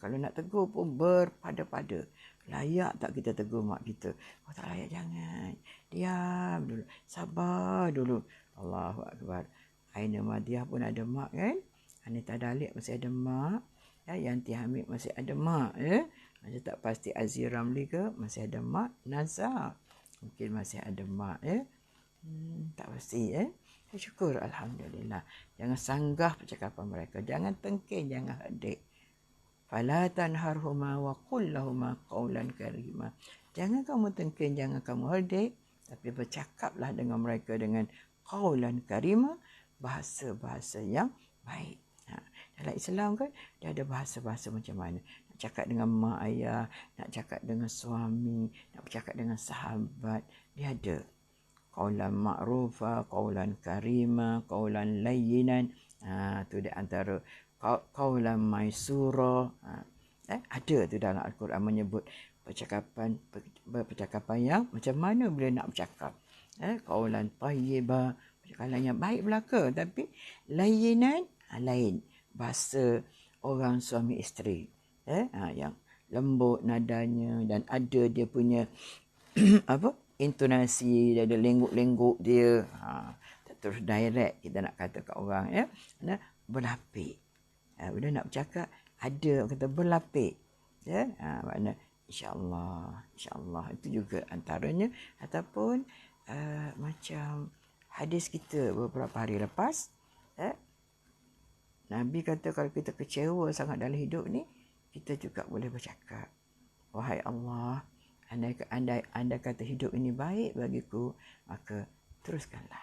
Kalau nak tegur pun berpada-pada. Layak tak kita tegur mak kita? Oh, tak layak, jangan. Diam dulu. Sabar dulu. Allahu Akbar. Aina Madiah pun ada mak kan? Anita Dalik masih ada mak. Yanti Hamid masih ada mak. Macam tak pasti Aziz Ramli ke? Masih ada mak. Nazar mungkin masih ada mak. Tak pasti. Syukur, alhamdulillah. Jangan sanggah percakapan mereka. Jangan tengking, jangan hadik. Fala tanharhuma wa qul lahuma qawlan karima. Jangan kamu tengking, jangan kamu hadik, tapi bercakaplah dengan mereka dengan qawlan karima, bahasa-bahasa yang baik. Dalam Islam kan dia ada bahasa-bahasa macam mana. Nak cakap dengan mak ayah, nak cakap dengan suami, nak bercakap dengan sahabat, dia ada. Qaulan ma'rufa, qaulan karima, qaulan layyinan. Tu di antara qaulan maisura. Ada tu dalam Al-Quran menyebut percakapan yang macam mana boleh nak bercakap. Qaulan tayyiba, percakapan yang baik belaka, tapi layyinan lain. Bahasa orang suami isteri. Yang lembut nadanya dan ada dia punya intonasi, dia ada lengguk-lengguk dia. Terus direct kita nak kata kat orang berlapik. Bila nak bercakap ada kata berlapik. Makna insya-Allah itu juga antaranya. Ataupun macam hadis kita beberapa hari lepas, Nabi kata kalau kita kecewa sangat dalam hidup ni, kita juga boleh bercakap, wahai Allah, Anda kata hidup ini baik bagiku, maka teruskanlah.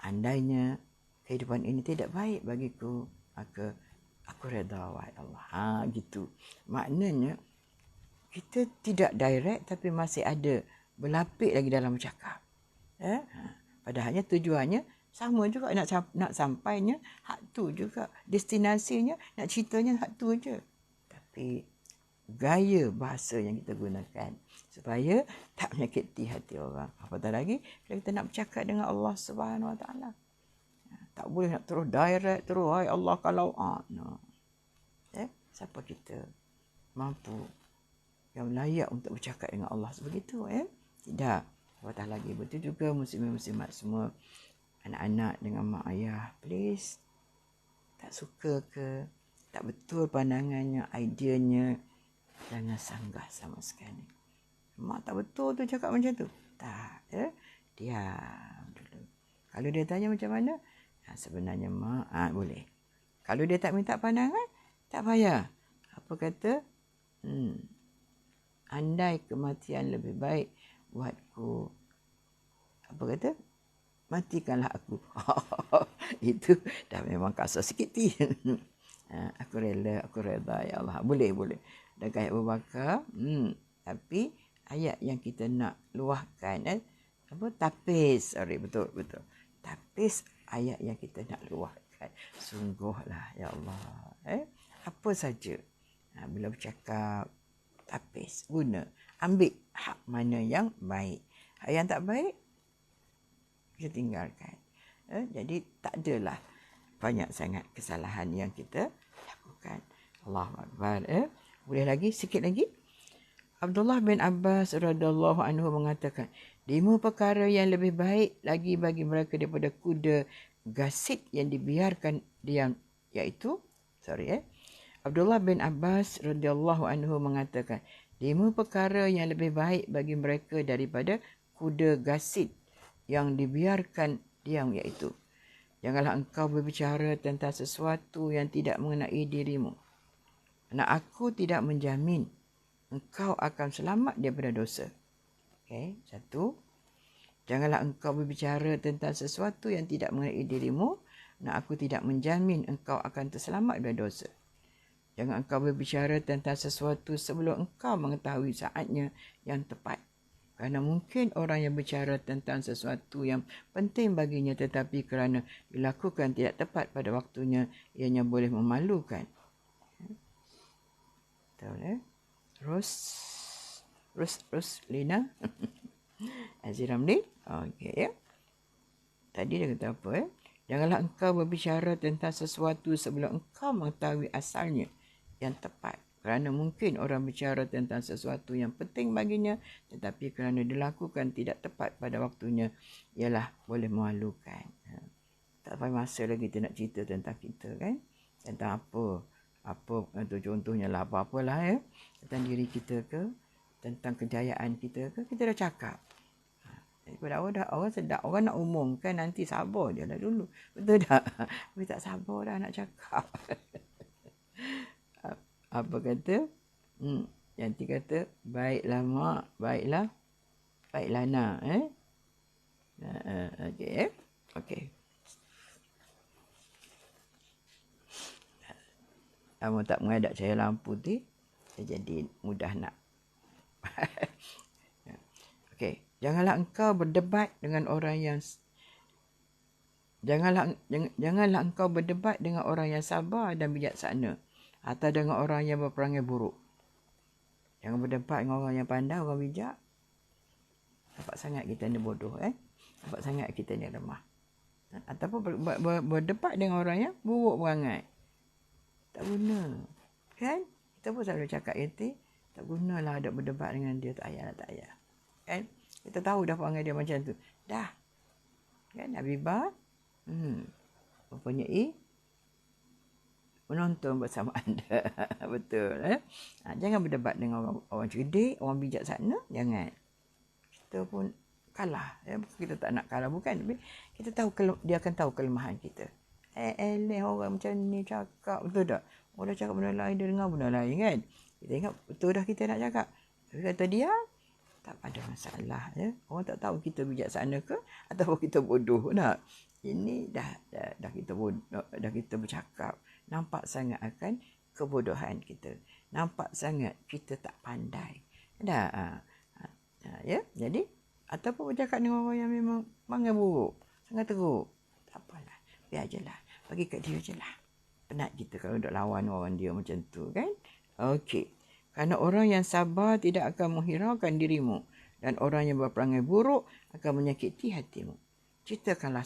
Andainya kehidupan ini tidak baik bagiku, maka aku redha, wahai Allah. Gitu. Maknanya kita tidak direct tapi masih ada berlapik lagi dalam bercakap. Padahalnya tujuannya sama juga, nak sampainya hak tu juga, destinasinya nak ceritanya hak tu je. Tapi gaya bahasa yang kita gunakan supaya tak menyakiti hati orang. Apatah lagi kalau kita nak bercakap dengan Allah Subhanahu Wa Taala, tak boleh nak terus direct, terus hai Allah kalau no. Siapa kita mampu yang layak untuk bercakap dengan Allah sebegitu? Tidak. Apatah lagi betul juga muslimin-muslimat semua, anak-anak dengan mak ayah, please, tak suka ke, tak betul pandangannya, idenya, jangan sanggah sama sekali. Mak tak betul tu cakap macam tu. Tak. Diam dulu. Kalau dia tanya macam mana, sebenarnya mak, boleh. Kalau dia tak minta pandangan, tak payah. Apa kata? andai kematian lebih baik buatku. Apa kata? Matikanlah aku. Itu dah memang kasar sikit ti. Aku rela, aku reda ya Allah. Boleh. Dan kaya Abu Bakar, tapi ayat yang kita nak luahkan tapis. Sorry, betul. Tapis ayat yang kita nak luahkan. Sungguhlah ya Allah. Apa saja. Bila bercakap tapis, guna. Ambil hak mana yang baik. Hak yang tak baik, kita tinggalkan. Jadi tak adalah banyak sangat kesalahan yang kita lakukan. Allahu Akbar. Boleh lagi, sikit lagi. Abdullah bin Abbas radhiyallahu anhu mengatakan, 5 perkara yang lebih baik lagi bagi mereka daripada kuda gasit yang dibiarkan diam, iaitu Abdullah bin Abbas radhiyallahu anhu mengatakan, 5 perkara yang lebih baik bagi mereka daripada kuda gasit yang dibiarkan diam, iaitu janganlah engkau berbicara tentang sesuatu yang tidak mengenai dirimu. Kerana aku tidak menjamin engkau akan selamat daripada dosa. Okey, 1. Janganlah engkau berbicara tentang sesuatu yang tidak mengenai dirimu. Kerana aku tidak menjamin engkau akan terselamat daripada dosa. Jangan engkau berbicara tentang sesuatu sebelum engkau mengetahui saatnya yang tepat. Kerana mungkin orang yang bicara tentang sesuatu yang penting baginya tetapi kerana dilakukan tidak tepat pada waktunya, ianya boleh memalukan. Betul, Terus Lina. Aziramli. Okey, ya. Tadi dia kata apa? Janganlah engkau berbicara tentang sesuatu sebelum engkau mengetahui asalnya yang tepat. Kerana mungkin orang bicara tentang sesuatu yang penting baginya, tetapi kerana dilakukan tidak tepat pada waktunya, ialah boleh memalukan. Tak payah masa lagi kita nak cerita tentang kita, kan? Tentang apa contohnya lah, apa-apalah ya. Tentang diri kita ke, tentang kejayaan kita ke, kita dah cakap. Orang sedap, orang nak umumkan nanti sabar je lah dulu. Betul tak? Tapi tak sabar dah nak cakap. Apa kata? Yanti kata, baiklah mak, baiklah nak. Okey. Kamu tak mengadap cahaya lampu tu, jadi mudah nak. Okey. Janganlah engkau berdebat dengan orang yang Janganlah engkau berdebat dengan orang yang sabar dan bijaksana, atau dengan orang yang berperangai buruk. Jangan berdebat dengan orang yang pandai, orang bijak. Nampak sangat kita ni bodoh, nampak sangat kita ni lemah. Ataupun berdebat dengan orang yang buruk perangai. Tak guna. Kan? Kita pun selalu cakap itu, tak gunalah ada berdebat dengan dia, tak payah. Kan? Kita tahu dah perangai dia macam tu. Dah. Kan? Habibah mempunyai menonton bersama anda. Betul. Jangan berdebat dengan orang cerdik, orang bijaksana. Jangan. Kita pun kalah. Kita tak nak kalah, bukan. Tapi kita tahu, dia akan tahu kelemahan kita. Orang macam ni cakap. Betul tak? Orang dah cakap benda lain, dia dengar benda lain, kan? Kita ingat betul dah kita nak cakap. Tapi kata dia, tak ada masalah. Orang tak tahu kita bijaksana ke atau kita bodoh. Tak? Ini dah kita bercakap. Nampak sangat akan kebodohan kita. Nampak sangat kita tak pandai. Ya, jadi ataupun bercakap dengan orang yang memang mangai buruk, sangat teruk. Tak apalah. Biar je lah. Bagi kat dia je lah. Penat kita kalau duk lawan orang dia macam tu, kan? Okey. Kerana orang yang sabar tidak akan menghiraukan dirimu, dan orang yang berperangai buruk akan menyakiti hatimu. Ceritakanlah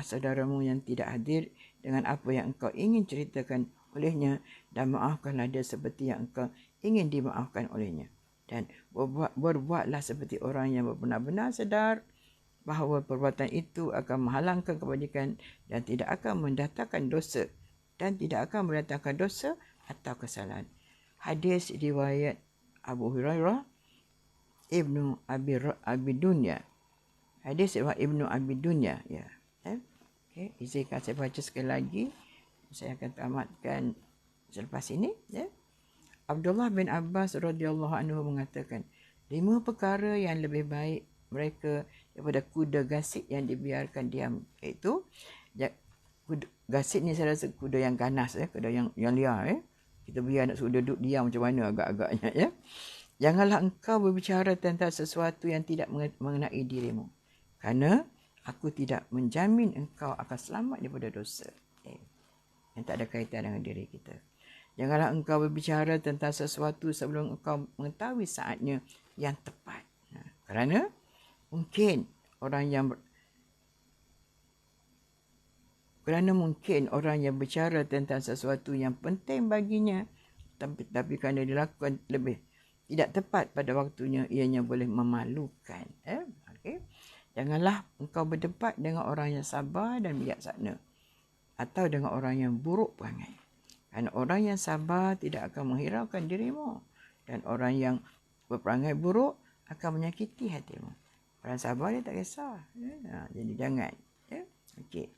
saudaramu yang tidak hadir dengan apa yang engkau ingin ceritakan olehnya, dan maafkanlah dia seperti yang engkau ingin dimaafkan olehnya. Dan berbuatlah seperti orang yang benar-benar sedar bahawa perbuatan itu akan menghalangkan kebajikan dan tidak akan mendatangkan dosa atau kesalahan. Hadis riwayat Abu Hurairah, Ibnu Abi Dunya. Hadis riwayat Ibnu Abi Dunya, ya. Okey, izinkan saya baca sekali lagi. Saya akan tamatkan selepas ini, ya. Abdullah bin Abbas radhiyallahu anhu mengatakan, 5 perkara yang lebih baik mereka daripada kuda gasit yang dibiarkan diam, iaitu gasit ni saya rasa kuda yang ganas, kuda yang liar. Kita biar nak suruh duduk diam macam mana agak-agaknya, ya. Janganlah engkau berbicara tentang sesuatu yang tidak mengenai dirimu, kerana aku tidak menjamin engkau akan selamat daripada dosa yang tak ada kaitan dengan diri kita. Janganlah engkau berbicara tentang sesuatu sebelum engkau mengetahui saatnya yang tepat. Kerana mungkin orang yang berbicara tentang sesuatu yang penting baginya, tapi kerana dilakukan lebih tidak tepat pada waktunya, ianya boleh memalukan. Okay. Janganlah engkau berdebat dengan orang yang sabar dan bijaksana, atau dengan orang yang buruk perangai. Kerana orang yang sabar tidak akan menghiraukan dirimu, dan orang yang berperangai buruk akan menyakiti hatimu. Orang sabar dia tak kisah. Jadi jangan. Okay.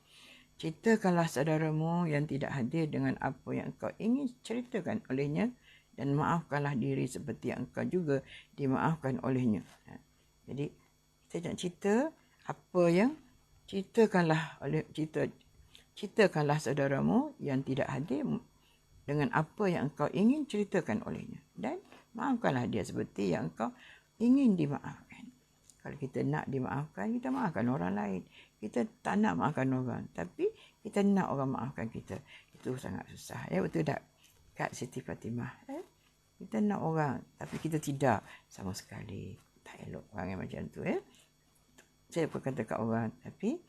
Ceritakanlah saudaramu yang tidak hadir dengan apa yang engkau ingin ceritakan olehnya, dan maafkanlah diri seperti yang engkau juga dimaafkan olehnya. Jadi kita nak cerita apa yang ceritakanlah saudaramu yang tidak hadir dengan apa yang engkau ingin ceritakan olehnya, dan maafkanlah dia seperti yang engkau ingin dimaafkan. Kalau kita nak dimaafkan, kita maafkan orang lain. Kita tak nak maafkan orang, tapi kita nak orang maafkan kita. Itu sangat susah. Betul tak, Kak Siti Fatimah? Kita nak orang, tapi kita tidak sama sekali. Tak elok orang yang macam tu. Saya pun kata kat orang, tapi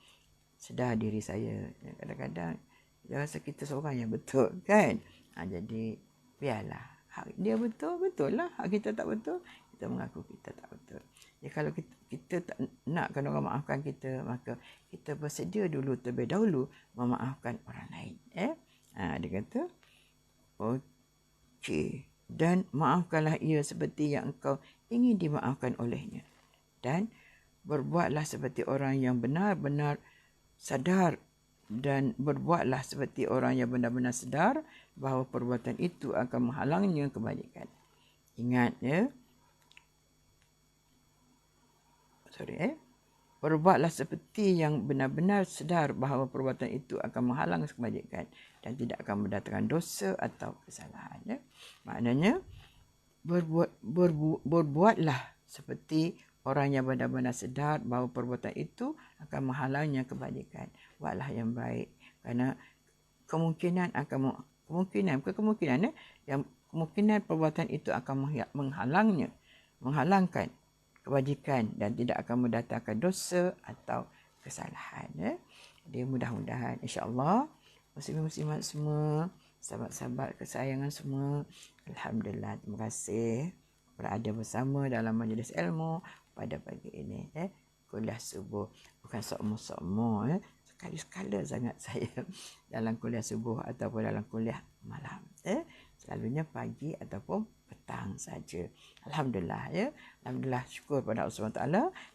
sedar diri saya. Kadang-kadang dia rasa kita seorang yang betul, kan? Jadi biarlah. Hak dia betul, betul lah. Hak kita tak betul, kita mengaku kita tak betul. Ya, kalau kita tak nakkan orang maafkan kita, maka kita bersedia dulu terlebih dahulu memaafkan orang lain. Dia kata, okey. Dan maafkanlah ia seperti yang engkau ingin dimaafkan olehnya. Dan berbuatlah seperti orang yang benar-benar sadar, dan berbuatlah seperti orang yang benar-benar sedar bahawa perbuatan itu akan menghalangnya kebaikan. Ingat, berbuatlah seperti yang benar-benar sedar bahawa perbuatan itu akan menghalang kebajikan dan tidak akan mendatangkan dosa atau kesalahan. Maknanya, berbuatlah seperti orang yang benar-benar sedar bahawa perbuatan itu akan menghalangnya kebajikan. Buatlah yang baik, kerana kemungkinan perbuatan itu akan menghalangkan kebajikan dan tidak akan mendatangkan dosa atau kesalahan. Jadi mudah-mudahan insya-Allah muslimin-muslimat semua, sahabat-sahabat kesayangan semua, alhamdulillah, terima kasih berada bersama dalam majlis ilmu pada pagi ini. Kuliah subuh, bukan sokmo-sokmo, sekali-sekala sangat saya dalam kuliah subuh ataupun dalam kuliah malam. Selalunya pagi ataupun petang saja. Alhamdulillah, Alhamdulillah, syukur pada Allah SWT.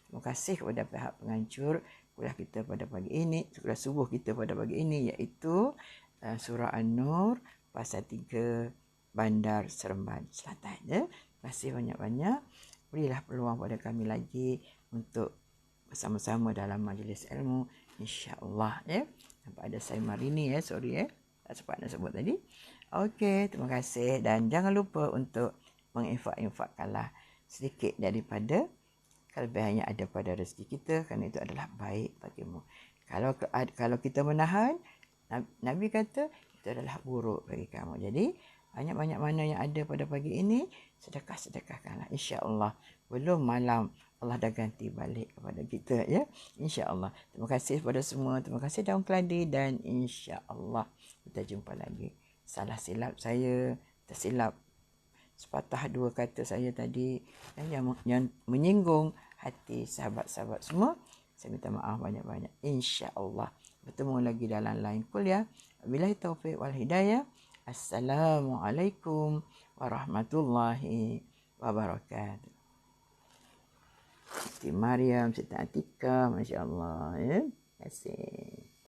Terima kasih kepada pihak pengancur kuliah kita pada pagi ini, kuliah subuh kita pada pagi ini, iaitu Surah An-Nur Pasal 3 Bandar Seremban Selatan. Terima kasih banyak-banyak. Berilah peluang pada kami lagi untuk bersama-sama dalam majlis ilmu, insya-Allah. Nampak ada saya Marini, sorry, tak sempat nak sebut tadi. Okey, terima kasih, dan jangan lupa untuk menginfak-infakkanlah sedikit daripada kelebihan yang ada pada rezeki kita, kerana itu adalah baik bagimu. Kalau kita menahan, Nabi kata itu adalah buruk bagi kamu. Jadi banyak-banyak mana yang ada pada pagi ini, sedekah-sedekahkanlah, insya-Allah. Belum malam Allah dah ganti balik kepada kita, insya-Allah. Terima kasih kepada semua. Terima kasih Daun Keladi, dan insya-Allah kita jumpa lagi. Salah silap saya, tersilap sepatah dua kata saya tadi yang menyinggung hati sahabat-sahabat semua, saya minta maaf banyak-banyak. Insya-Allah bertemu lagi dalam lain kuliah. Wabillahi taufiq wal hidayah. Assalamualaikum warahmatullahi wabarakatuh. Siti Mariam, Siti Atika, masya-Allah, Terima kasih.